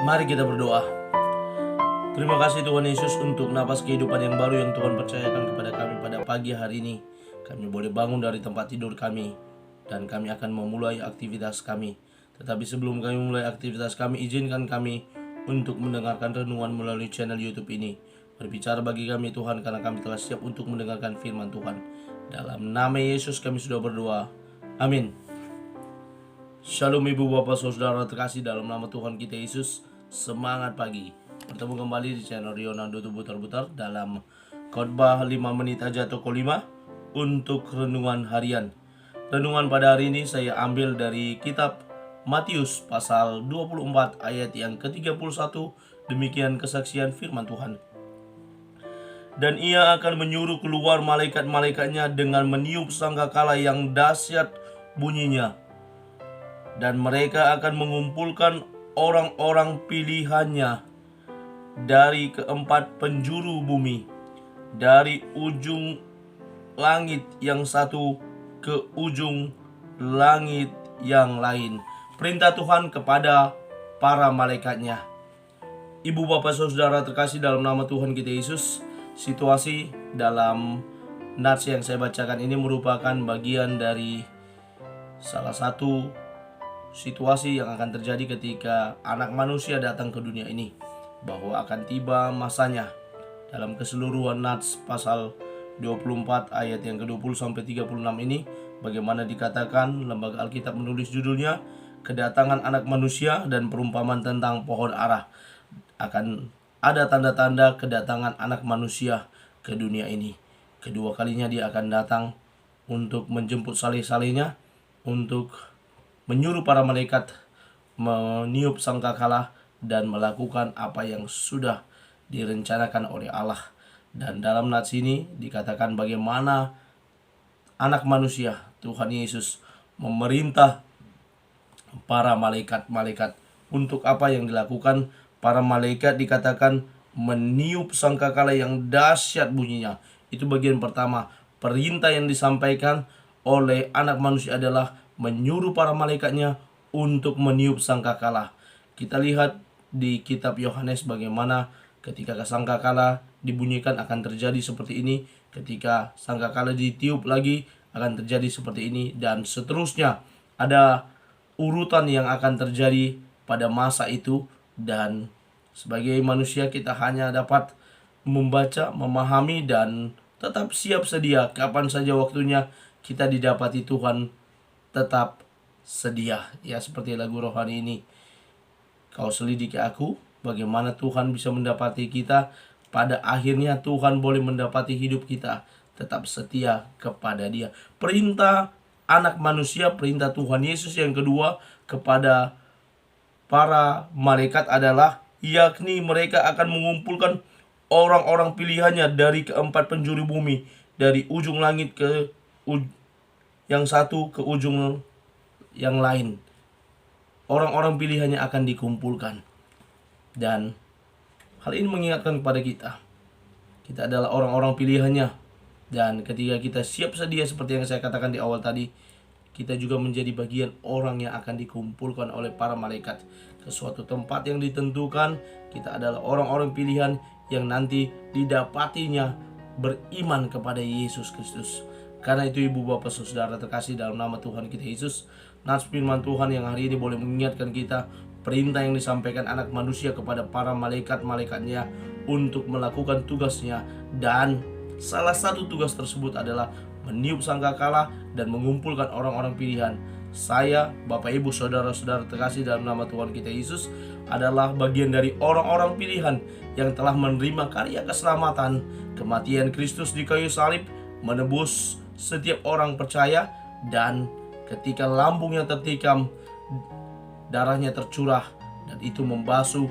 Mari kita berdoa. Terima kasih Tuhan Yesus untuk napas kehidupan yang baru yang Tuhan percayakan kepada kami pada pagi hari ini. Kami boleh bangun dari tempat tidur kami dan kami akan memulai aktivitas kami. Tetapi sebelum kami mulai aktivitas kami, izinkan kami untuk mendengarkan renungan melalui channel YouTube ini. Berbicara bagi kami Tuhan, karena kami telah siap untuk mendengarkan firman Tuhan. Dalam nama Yesus kami sudah berdoa. Amin. Shalom ibu bapak saudara terkasih dalam nama Tuhan kita Yesus. Semangat pagi. Bertemu kembali di channel Rionando Butar-Butar dalam khotbah 5 menit aja toko 5 untuk renungan harian. Renungan pada hari ini saya ambil dari kitab Matius pasal 24 ayat yang ke-31. Demikian kesaksian firman Tuhan. Dan ia akan menyuruh keluar malaikat-malaikatnya dengan meniup sangkakala yang dahsyat bunyinya. Dan mereka akan mengumpulkan orang-orang pilihannya dari keempat penjuru bumi, dari ujung langit yang satu ke ujung langit yang lain. Perintah Tuhan kepada para malaikatnya. Ibu bapak saudara terkasih dalam nama Tuhan kita Yesus, situasi dalam nats yang saya bacakan ini merupakan bagian dari salah satu situasi yang akan terjadi ketika anak manusia datang ke dunia ini, bahwa akan tiba masanya. Dalam keseluruhan nats pasal 24 ayat yang ke-20 sampai 36 ini, bagaimana dikatakan lembaga Alkitab menulis judulnya kedatangan anak manusia dan perumpamaan tentang pohon ara. Akan ada tanda-tanda kedatangan anak manusia ke dunia ini. Kedua kalinya dia akan datang untuk menjemput saleh-salehnya, untuk menyuruh para malaikat meniup sangkakala dan melakukan apa yang sudah direncanakan oleh Allah. Dan dalam nats ini dikatakan bagaimana anak manusia, Tuhan Yesus, memerintah para malaikat-malaikat untuk apa yang dilakukan. Para malaikat dikatakan meniup sangkakala yang dahsyat bunyinya. Itu bagian pertama. Perintah yang disampaikan oleh anak manusia adalah menyuruh para malaikatnya untuk meniup sangkakala. Kita lihat di kitab Yohanes bagaimana ketika sangkakala dibunyikan akan terjadi seperti ini, ketika sangkakala ditiup lagi akan terjadi seperti ini, dan seterusnya. Ada urutan yang akan terjadi pada masa itu, dan sebagai manusia kita hanya dapat membaca, memahami, dan tetap siap sedia kapan saja waktunya kita didapati Tuhan tetap sedia. Ya, seperti lagu rohani ini, kau selidiki aku, bagaimana Tuhan bisa mendapati kita. Pada akhirnya Tuhan boleh mendapati hidup kita tetap setia kepada Dia. Perintah anak manusia, perintah Tuhan Yesus yang kedua kepada para malaikat adalah, yakni mereka akan mengumpulkan orang-orang pilihannya dari keempat penjuru bumi, dari ujung langit ke yang satu ke ujung yang lain. Orang-orang pilihannya akan dikumpulkan. Dan hal ini mengingatkan kepada kita adalah orang-orang pilihannya. Dan ketika kita siap sedia seperti yang saya katakan di awal tadi, kita juga menjadi bagian orang yang akan dikumpulkan oleh para malaikat ke suatu tempat yang ditentukan. Kita adalah orang-orang pilihan yang nanti didapatinya beriman kepada Yesus Kristus. Karena itu ibu bapak saudara terkasih dalam nama Tuhan kita Yesus, nats firman Tuhan yang hari ini boleh mengingatkan kita perintah yang disampaikan anak manusia kepada para malaikat-malaikatnya untuk melakukan tugasnya. Dan salah satu tugas tersebut adalah meniup sangkakala dan mengumpulkan orang-orang pilihan. Saya, bapak ibu saudara-saudara terkasih dalam nama Tuhan kita Yesus, adalah bagian dari orang-orang pilihan yang telah menerima karya keselamatan, kematian Kristus di kayu salib, menebus setiap orang percaya. Dan ketika lambungnya tertikam, darahnya tercurah, dan itu membasuh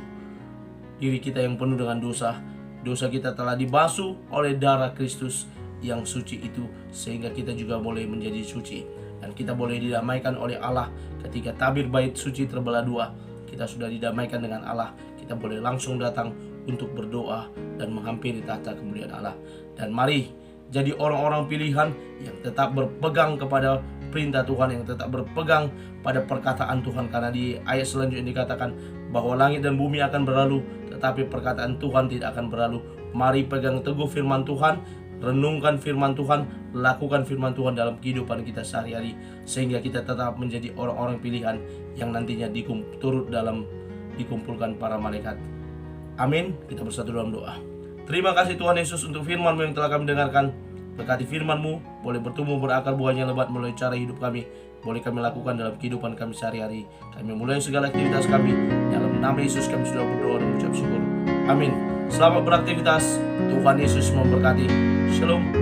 diri kita yang penuh dengan dosa. Dosa kita telah dibasuh oleh darah Kristus yang suci itu, sehingga kita juga boleh menjadi suci. Dan kita boleh didamaikan oleh Allah. Ketika tabir bait suci terbelah dua, kita sudah didamaikan dengan Allah. Kita boleh langsung datang untuk berdoa dan menghampiri tahta kemuliaan Allah. Dan mari jadi orang-orang pilihan yang tetap berpegang kepada perintah Tuhan, yang tetap berpegang pada perkataan Tuhan. Karena di ayat selanjutnya dikatakan bahwa langit dan bumi akan berlalu, tetapi perkataan Tuhan tidak akan berlalu. Mari pegang teguh firman Tuhan, renungkan firman Tuhan, lakukan firman Tuhan dalam kehidupan kita sehari-hari, sehingga kita tetap menjadi orang-orang pilihan yang nantinya dikumpulkan para malaikat. Amin. Kita bersatu dalam doa. Terima kasih Tuhan Yesus untuk firman-Mu yang telah kami dengarkan. Berkati firman-Mu boleh bertumbuh berakar, buahnya lebat melalui cara hidup kami, boleh kami lakukan dalam kehidupan kami sehari-hari. Kami mulai segala aktivitas kami dalam nama Yesus kami sudah berdoa dan mengucap syukur. Amin. Selamat beraktivitas. Tuhan Yesus memberkati. Shalom.